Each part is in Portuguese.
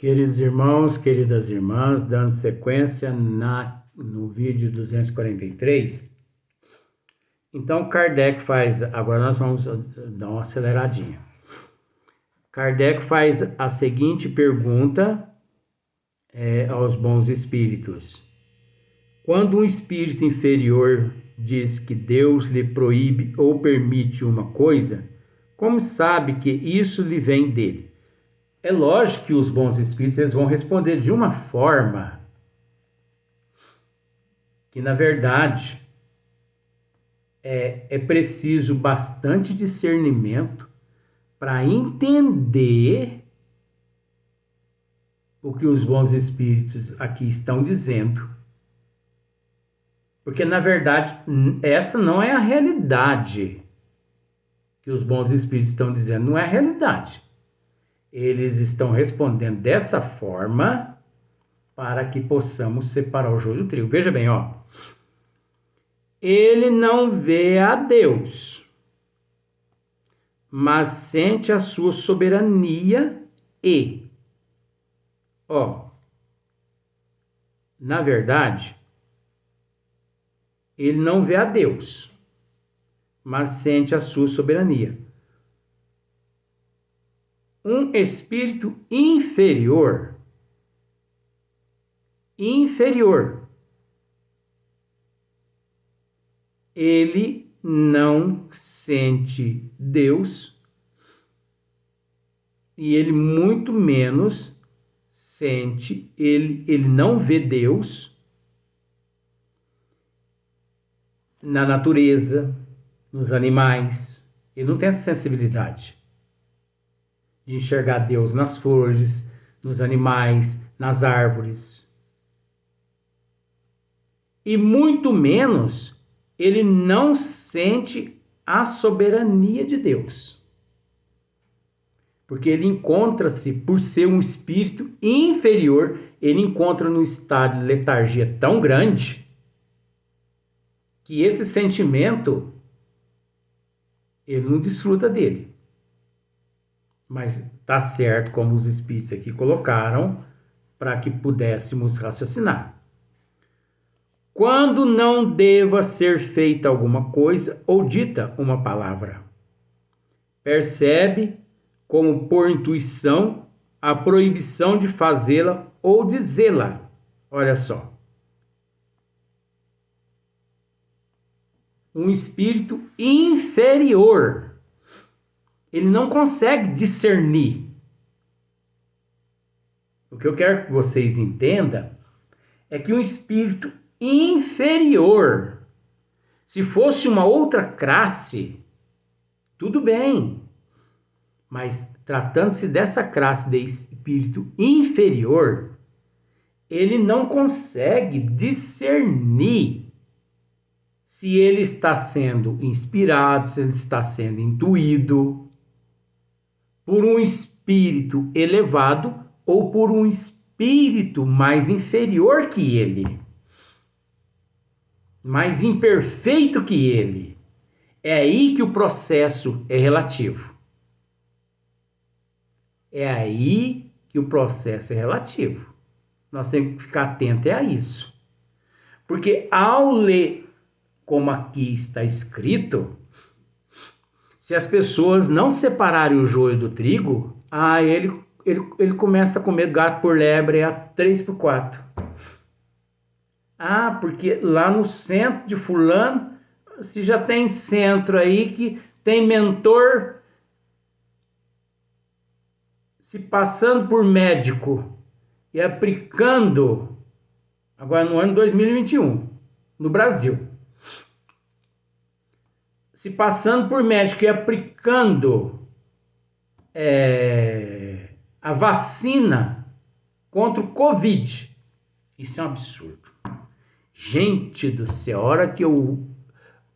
Queridos irmãos, queridas irmãs, dando sequência no vídeo 243. Então, Kardec faz, agora nós vamos dar uma aceleradinha. Kardec faz a seguinte pergunta aos bons espíritos. Quando um espírito inferior diz que Deus lhe proíbe ou permite uma coisa, como sabe que isso lhe vem dele? É lógico que os bons espíritos eles vão responder de uma forma que, na verdade, é preciso bastante discernimento para entender o que os bons espíritos aqui estão dizendo. Porque, na verdade, essa não é a realidade que os bons espíritos estão dizendo, não é a realidade. Eles estão respondendo dessa forma para que possamos separar o joio do trigo. Veja bem, ó. Ele não vê a Deus, mas sente a sua soberania e, na verdade, ele não vê a Deus, mas sente a sua soberania. Um espírito inferior, ele não sente Deus e ele muito menos sente, ele não vê Deus na natureza, nos animais. Ele não tem essa sensibilidade de enxergar Deus nas flores, nos animais, nas árvores. E muito menos ele não sente a soberania de Deus. Porque ele encontra-se, por ser um espírito inferior, ele encontra num estado de letargia tão grande que esse sentimento ele não desfruta dele. Mas está certo, como os espíritos aqui colocaram, para que pudéssemos raciocinar. Quando não deva ser feita alguma coisa ou dita uma palavra, percebe como por intuição a proibição de fazê-la ou dizê-la. Olha só. Um espírito inferior. Ele não consegue discernir. O que eu quero que vocês entendam é que um espírito inferior, se fosse uma outra classe, tudo bem. Mas tratando-se dessa classe de espírito inferior, ele não consegue discernir se ele está sendo inspirado, se ele está sendo intuído por um espírito elevado ou por um espírito mais inferior que ele, mais imperfeito que ele. É aí que o processo é relativo. É aí que o processo é relativo. Nós temos que ficar atentos a isso. Porque ao ler como aqui está escrito, se as pessoas não separarem o joio do trigo, ele começa a comer gato por lebre a 3x4. Porque lá no centro de fulano, se já tem centro aí que tem mentor se passando por médico e aplicando, agora no ano 2021, no Brasil, se passando por médico e aplicando a vacina contra o Covid. Isso é um absurdo. Gente do céu, a hora que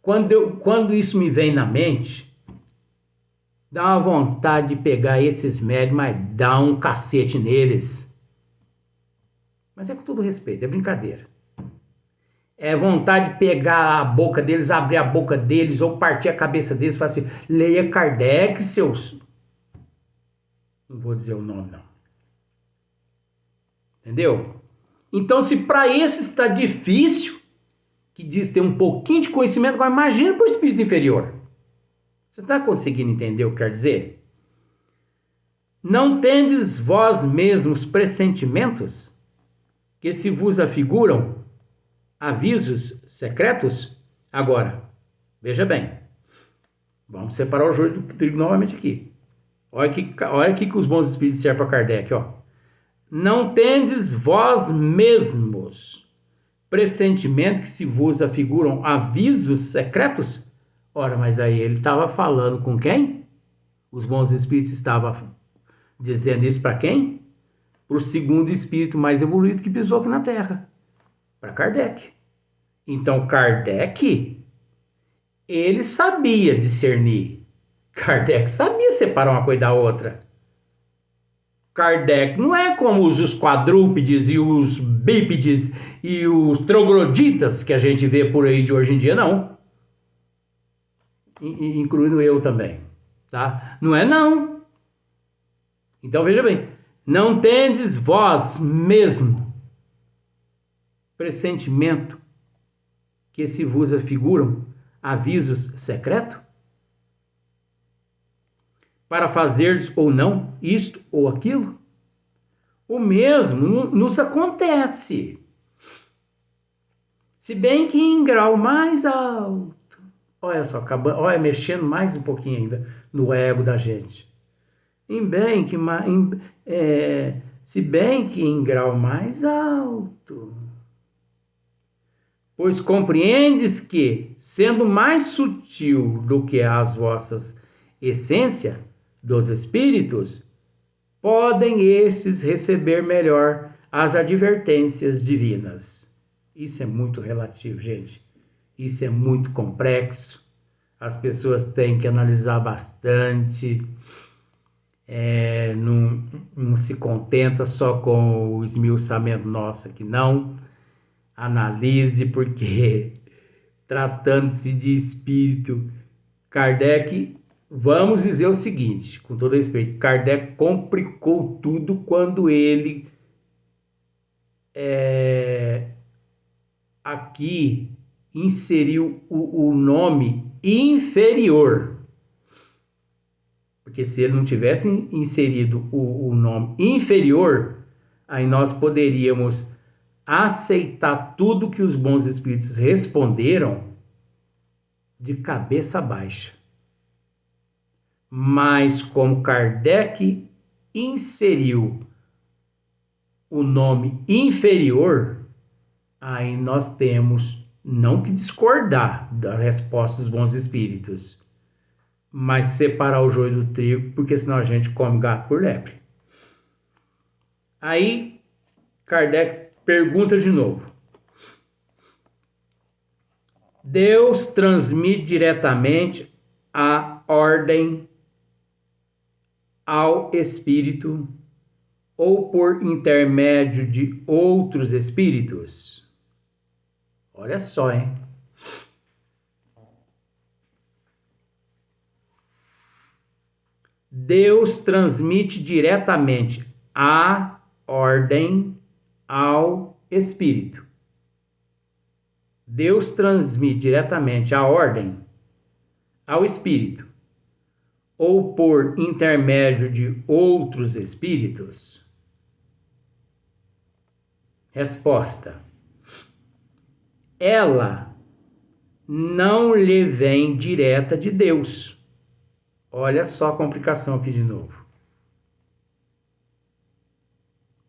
quando isso me vem na mente, dá uma vontade de pegar esses médicos, mas dá um cacete neles. Mas é com todo respeito, é brincadeira. É vontade de pegar a boca deles, abrir a boca deles, ou partir a cabeça deles e falar assim, leia Kardec, seus... Não vou dizer o nome, não. Entendeu? Então, se para esse está difícil, que diz ter um pouquinho de conhecimento, agora imagina para o espírito inferior. Você está conseguindo entender o que quer dizer? Não tendes vós mesmos pressentimentos que se vos afiguram avisos secretos? Agora, veja bem, vamos separar o joio do trigo novamente aqui. Olha aqui que os bons espíritos disseram para Kardec, ó. Não tendes vós mesmos pressentimento que se vos afiguram avisos secretos? Ora, mas aí ele estava falando com quem? Os bons espíritos estavam dizendo isso para quem? Para o segundo espírito mais evoluído que pisou aqui na Terra, para Kardec. Então Kardec, ele sabia discernir. Kardec sabia separar uma coisa da outra. Kardec não é como os quadrúpedes e os bípedes e os trogloditas que a gente vê por aí de hoje em dia, não. Incluindo eu também, tá? Não é não. Então veja bem, não tendes vós mesmo pressentimento que se vos afiguram avisos secretos? Para fazeres ou não isto ou aquilo? O mesmo nos acontece. Se bem que em grau mais alto. Olha só, olha, mexendo mais um pouquinho ainda no ego da gente. Se bem que em grau mais alto. Pois compreendes que, sendo mais sutil do que as vossas essências dos espíritos, podem estes receber melhor as advertências divinas. Isso é muito relativo, gente. Isso é muito complexo. As pessoas têm que analisar bastante. Não se contenta só com o esmiuçamento nosso aqui, não. Analise, porque tratando-se de espírito, Kardec, vamos dizer o seguinte, com todo respeito, Kardec complicou tudo quando ele aqui inseriu o nome inferior. Porque se ele não tivesse inserido o nome inferior, aí nós poderíamos aceitar tudo que os bons espíritos responderam de cabeça baixa. Mas como Kardec inseriu o nome inferior, aí nós temos não que discordar da resposta dos bons espíritos, mas separar o joio do trigo, porque senão a gente come gato por lebre. Aí Kardec pergunta de novo. Deus transmite diretamente a ordem ao espírito ou por intermédio de outros espíritos? Olha só, hein? Deus transmite diretamente a ordem ao espírito. Deus transmite diretamente a ordem ao espírito ou por intermédio de outros espíritos? Resposta: ela não lhe vem direta de Deus. Olha só a complicação aqui de novo.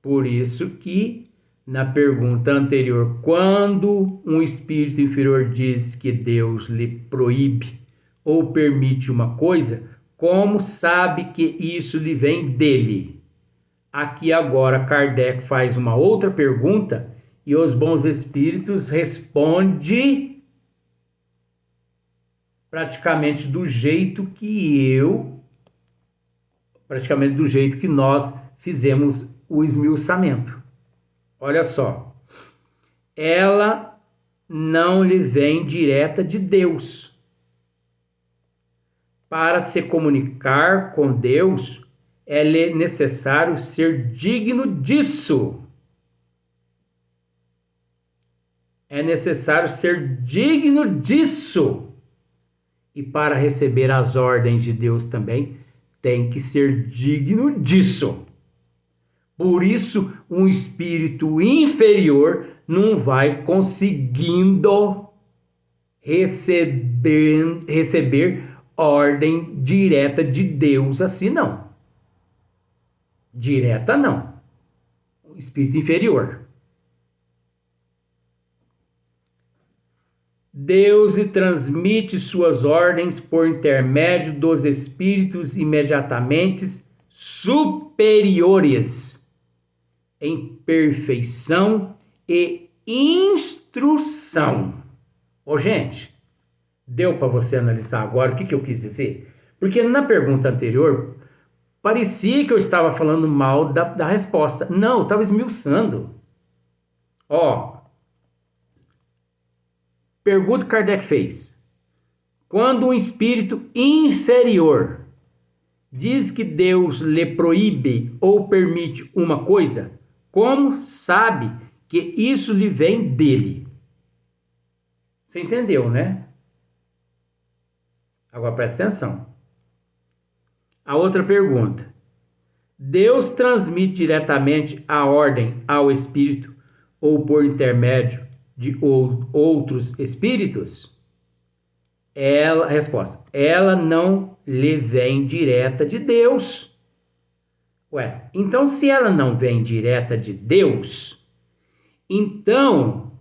Por isso que, na pergunta anterior, quando um espírito inferior diz que Deus lhe proíbe ou permite uma coisa, como sabe que isso lhe vem dele? Aqui agora Kardec faz uma outra pergunta e os bons espíritos respondem praticamente do jeito que nós fizemos o esmiuçamento. Olha só. Ela não lhe vem direta de Deus. Para se comunicar com Deus, é necessário ser digno disso. é necessário ser digno disso. E para receber as ordens de Deus também, tem que ser digno disso. Por isso, um espírito inferior não vai conseguindo receber ordem direta de Deus assim, não. Direta, não. O espírito inferior. Deus lhe transmite suas ordens por intermédio dos espíritos imediatamente superiores em perfeição e instrução. Ô, gente, deu para você analisar agora o que eu quis dizer? Porque na pergunta anterior, parecia que eu estava falando mal da resposta. Não, eu estava esmiuçando. Ó, pergunta que Kardec fez. Quando um espírito inferior diz que Deus lhe proíbe ou permite uma coisa, como sabe que isso lhe vem dele? Você entendeu, né? Agora presta atenção. A outra pergunta. Deus transmite diretamente a ordem ao espírito ou por intermédio de outros espíritos? Resposta. Ela não lhe vem direta de Deus. Ué, então se ela não vem direta de Deus, então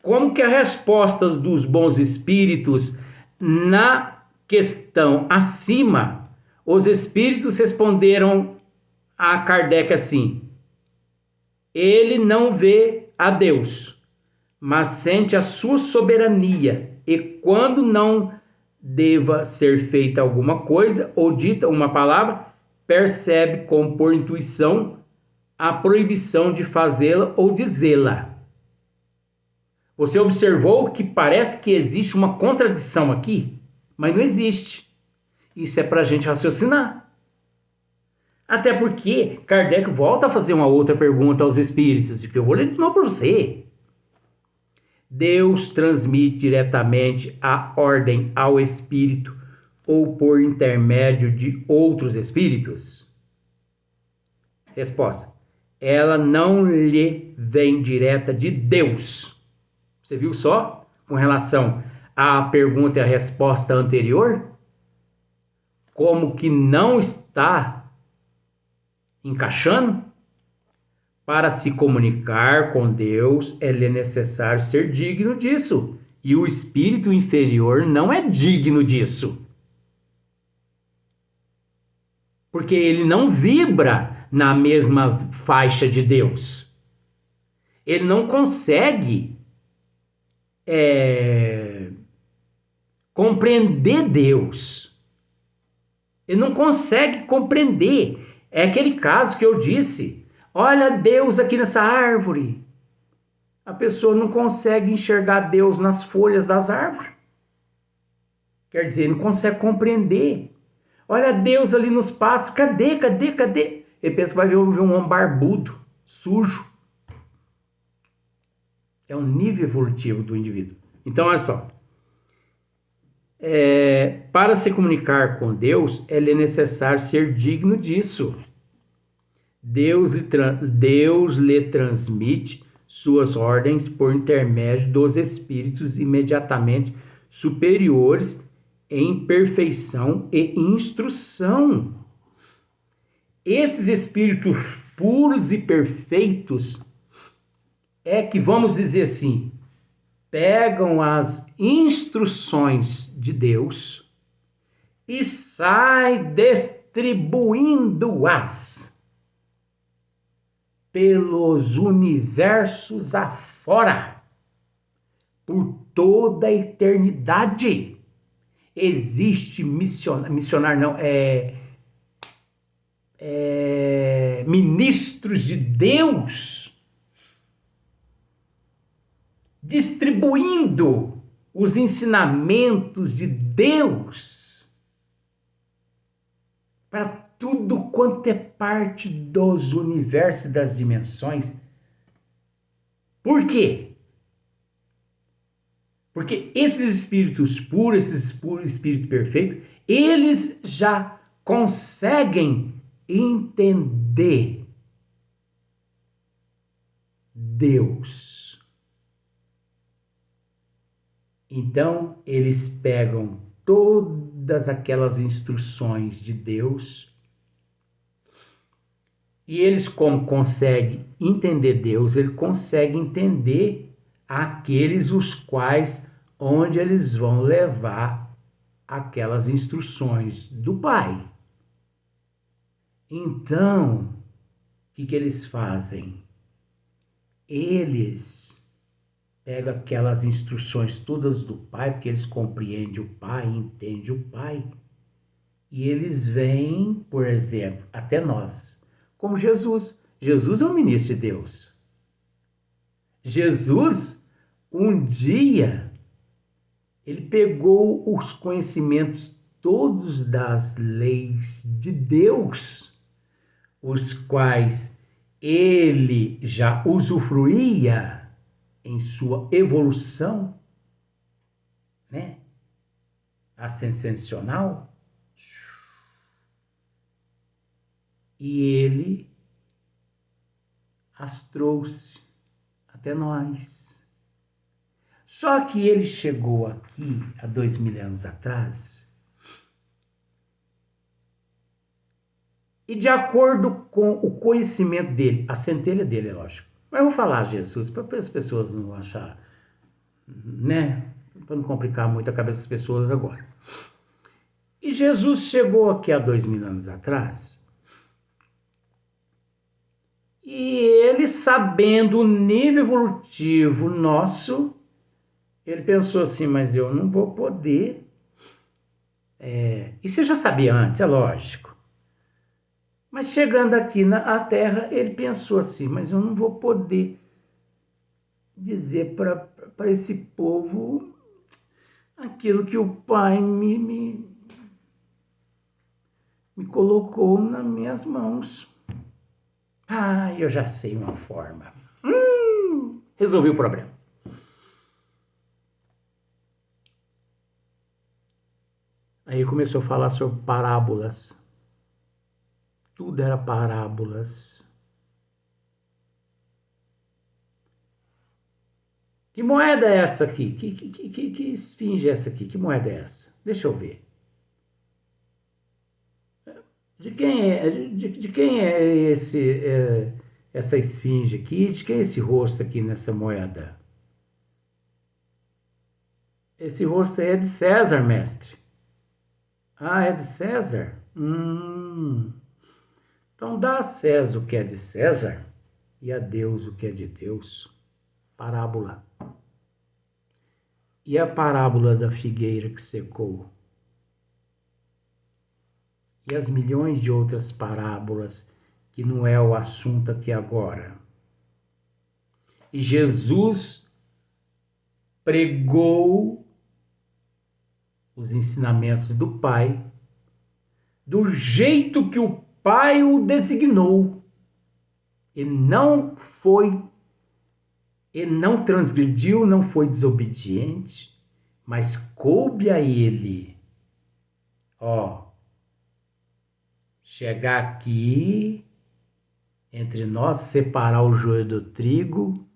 como que a resposta dos bons espíritos na questão acima, os espíritos responderam a Kardec assim: ele não vê a Deus, mas sente a sua soberania, e quando não deva ser feita alguma coisa ou dita uma palavra, percebe como por intuição a proibição de fazê-la ou dizê-la. Você observou que parece que existe uma contradição aqui, mas não existe. Isso é para a gente raciocinar. Até porque Kardec volta a fazer uma outra pergunta aos espíritos, que eu vou ler de novo para você. Deus transmite diretamente a ordem ao espírito ou por intermédio de outros espíritos? Resposta. Ela não lhe vem direta de Deus. Você viu só? Com relação à pergunta e à resposta anterior? Como que não está encaixando? Para se comunicar com Deus, é necessário ser digno disso. E o espírito inferior não é digno disso. Porque ele não vibra na mesma faixa de Deus. Ele não consegue compreender Deus. Ele não consegue compreender. É aquele caso que eu disse. Olha Deus aqui nessa árvore. A pessoa não consegue enxergar Deus nas folhas das árvores. Quer dizer, não consegue compreender. Olha Deus ali nos passos. Cadê? Ele pensa que vai ver um homem barbudo, sujo. É um nível evolutivo do indivíduo. Então, olha só. Para se comunicar com Deus, é necessário ser digno disso. Deus lhe transmite suas ordens por intermédio dos espíritos imediatamente superiores em perfeição e instrução. Esses espíritos puros e perfeitos é que, vamos dizer assim, pegam as instruções de Deus e saem distribuindo-as pelos universos afora, por toda a eternidade. Existe missionário não, ministros de Deus distribuindo os ensinamentos de Deus para tudo quanto é parte dos universos e das dimensões Por quê? Porque esses espíritos puros, espírito perfeito, eles já conseguem entender Deus. Então, eles pegam todas aquelas instruções de Deus e eles, como conseguem entender Deus, eles conseguem entender aqueles os quais, onde eles vão levar aquelas instruções do Pai. Então, o que eles fazem? Eles pegam aquelas instruções todas do Pai, porque eles compreendem o Pai, entendem o Pai, e eles vêm, por exemplo, até nós, como Jesus. Jesus é um ministro de Deus. Jesus, um dia, ele pegou os conhecimentos todos das leis de Deus, os quais ele já usufruía em sua evolução, né, ascensional, e ele as trouxe até nós. Só que ele chegou aqui há 2000 anos atrás e, de acordo com o conhecimento dele, a centelha dele, é lógico. Mas eu vou falar Jesus para as pessoas não achar, né? Para não complicar muito a cabeça das pessoas agora. E Jesus chegou aqui há 2000 anos atrás e ele, sabendo o nível evolutivo nosso, ele pensou assim, mas eu não vou poder. Isso eu já sabia antes, é lógico. Mas chegando aqui na Terra, ele pensou assim, mas eu não vou poder dizer para esse povo aquilo que o Pai me colocou nas minhas mãos. Eu já sei uma forma. Resolvi o problema. Aí começou a falar sobre parábolas. Tudo era parábolas. Que moeda é essa aqui? Que esfinge é essa aqui? Que moeda é essa? Deixa eu ver. De quem é essa esfinge aqui? De quem é esse rosto aqui nessa moeda? Esse rosto aí é de César, mestre. É de César? Então dá a César o que é de César e a Deus o que é de Deus. Parábola. E a parábola da figueira que secou? E as milhões de outras parábolas que não é o assunto aqui agora. E Jesus pregou os ensinamentos do Pai do jeito que o Pai o designou. Ele não transgrediu, não foi desobediente, mas coube a ele, chegar aqui entre nós, separar o joio do trigo.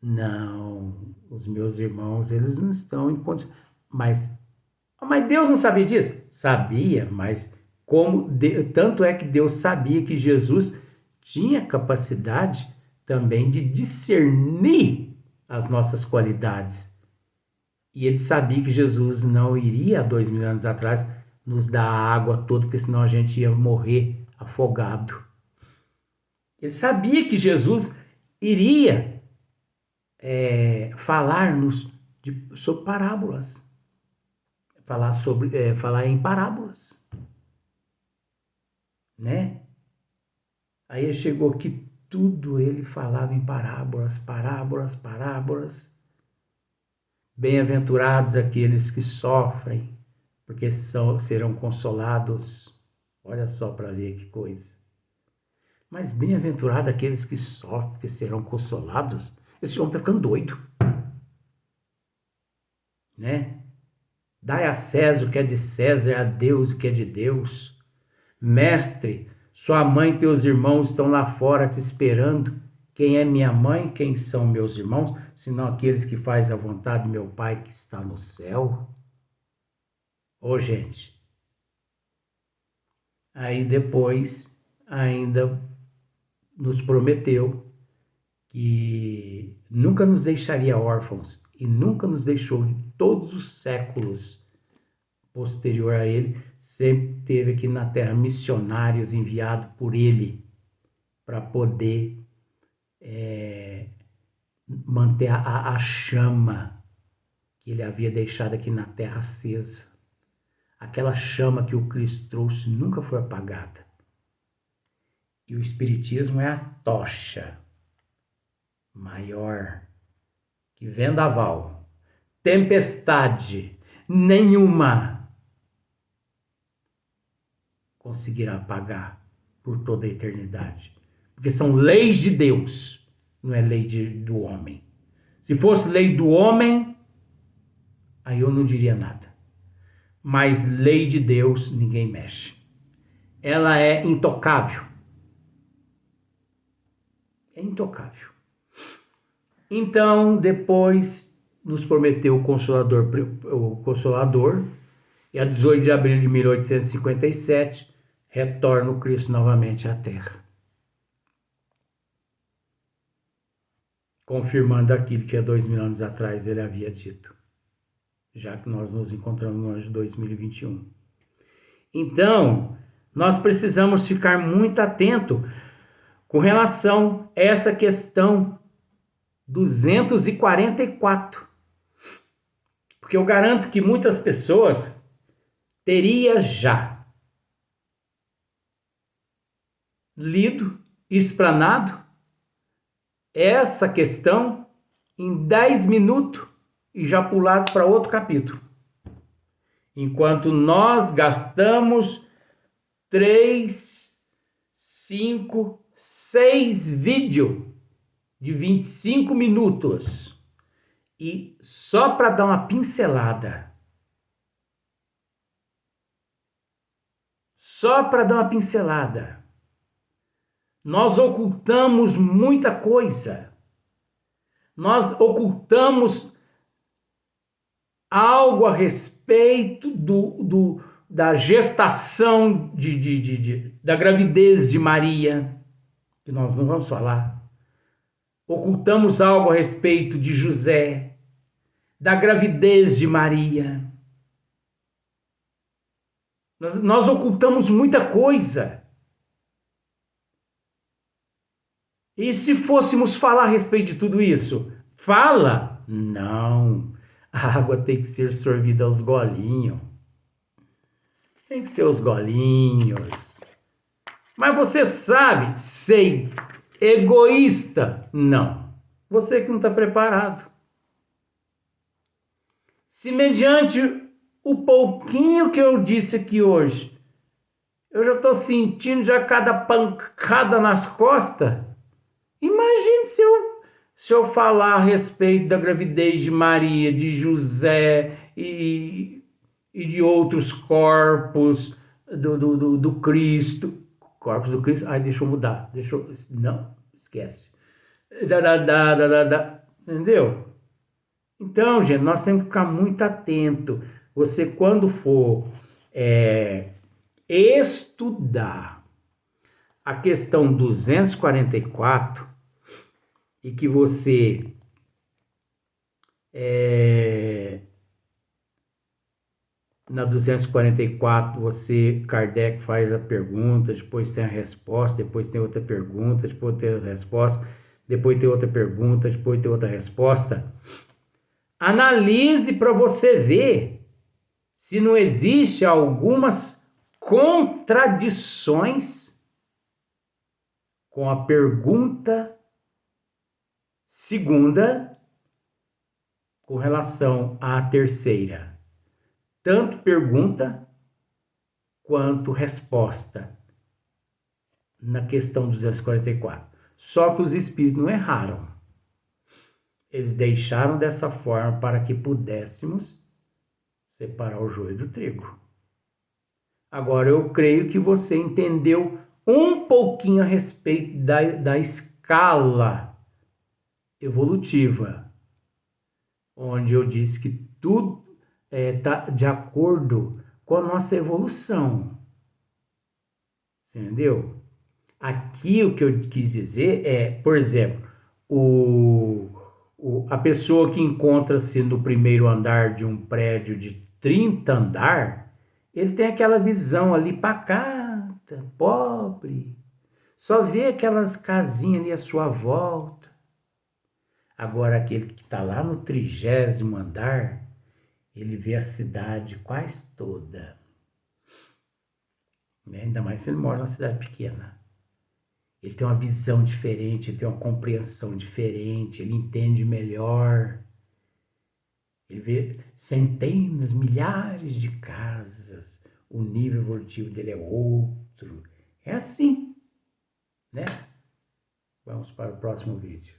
Não, os meus irmãos, eles não estão em condições. Mas Deus não sabia disso? Sabia, mas tanto é que Deus sabia que Jesus tinha capacidade também de discernir as nossas qualidades. E ele sabia que Jesus não iria, há 2000 anos atrás, nos dar a água toda, porque senão a gente ia morrer afogado. Ele sabia que Jesus iria falar-nos sobre parábolas. Falar em parábolas. Né? Aí ele chegou aqui, tudo ele falava em parábolas. Bem-aventurados aqueles que sofrem, porque serão consolados. Olha só para ver que coisa. Mas bem-aventurado aqueles que sofrem, porque serão consolados. Esse homem está ficando doido. Né? Dai a César o que é de César, a Deus o que é de Deus. Mestre, sua mãe e teus irmãos estão lá fora te esperando. Quem é minha mãe? Quem são meus irmãos? Senão aqueles que fazem a vontade do meu Pai que está no céu. Ô, gente. Aí depois ainda nos prometeu que nunca nos deixaria órfãos e nunca nos deixou em todos os séculos posterior a ele, sempre teve aqui na terra missionários enviados por ele para poder manter a chama que ele havia deixado aqui na terra acesa. Aquela chama que o Cristo trouxe nunca foi apagada. E o Espiritismo é a tocha maior que vendaval, tempestade nenhuma conseguirá apagar por toda a eternidade. Porque são leis de Deus, não é lei do homem. Se fosse lei do homem, aí eu não diria nada. Mas lei de Deus ninguém mexe. Ela é intocável. É intocável. Então, depois nos prometeu o Consolador, e a 18 de abril de 1857 retorna o Cristo novamente à Terra, confirmando aquilo que há 2000 anos atrás ele havia dito, já que nós nos encontramos no ano de 2021. Então, nós precisamos ficar muito atento com relação a essa questão 244. Porque eu garanto que muitas pessoas teria já lido, explanado essa questão em 10 minutos e já pulado para outro capítulo. Enquanto nós gastamos 3, 5, 6 vídeos de 25 minutos e só para dar uma pincelada. Só para dar uma pincelada. Nós ocultamos muita coisa. Nós ocultamos algo a respeito da gestação, da gravidez de Maria, que nós não vamos falar. Ocultamos algo a respeito de José, da gravidez de Maria. Nós ocultamos muita coisa. E se fôssemos falar a respeito de tudo isso? Fala? Não. A água tem que ser sorvida aos golinhos. Tem que ser aos golinhos. Mas você sabe? Sei. Egoísta? Não. Você que não está preparado. Se mediante o pouquinho que eu disse aqui hoje, eu já estou sentindo já cada pancada nas costas, imagine se eu falar a respeito da gravidez de Maria, de José e de outros corpos do Cristo. Corpos do Cristo? Ai, deixa eu mudar. Não, esquece. Entendeu? Então, gente, nós temos que ficar muito atento. Você, quando for estudar a questão 244 e que você na 244 Kardec faz a pergunta, depois tem a resposta, depois tem outra pergunta, depois tem a resposta, depois tem outra pergunta, depois tem outra resposta. Analise para você ver se não existe algumas contradições com a pergunta segunda com relação à terceira. Tanto pergunta quanto resposta na questão 244. Só que os espíritos não erraram. Eles deixaram dessa forma para que pudéssemos separar o joio do trigo. Agora, eu creio que você entendeu um pouquinho a respeito da escala evolutiva, onde eu disse que tudo está de acordo com a nossa evolução. Você entendeu? Aqui o que eu quis dizer é, por exemplo, a pessoa que encontra-se no primeiro andar de um prédio de 30 andar, ele tem aquela visão ali pacata, pobre, só vê aquelas casinhas ali à sua volta. Agora aquele que está lá no 30º andar, ele vê a cidade quase toda. Né? Ainda mais se ele mora numa cidade pequena. Ele tem uma visão diferente, ele tem uma compreensão diferente, ele entende melhor. Ele vê centenas, milhares de casas, o nível evolutivo dele é outro. É assim, né? Vamos para o próximo vídeo.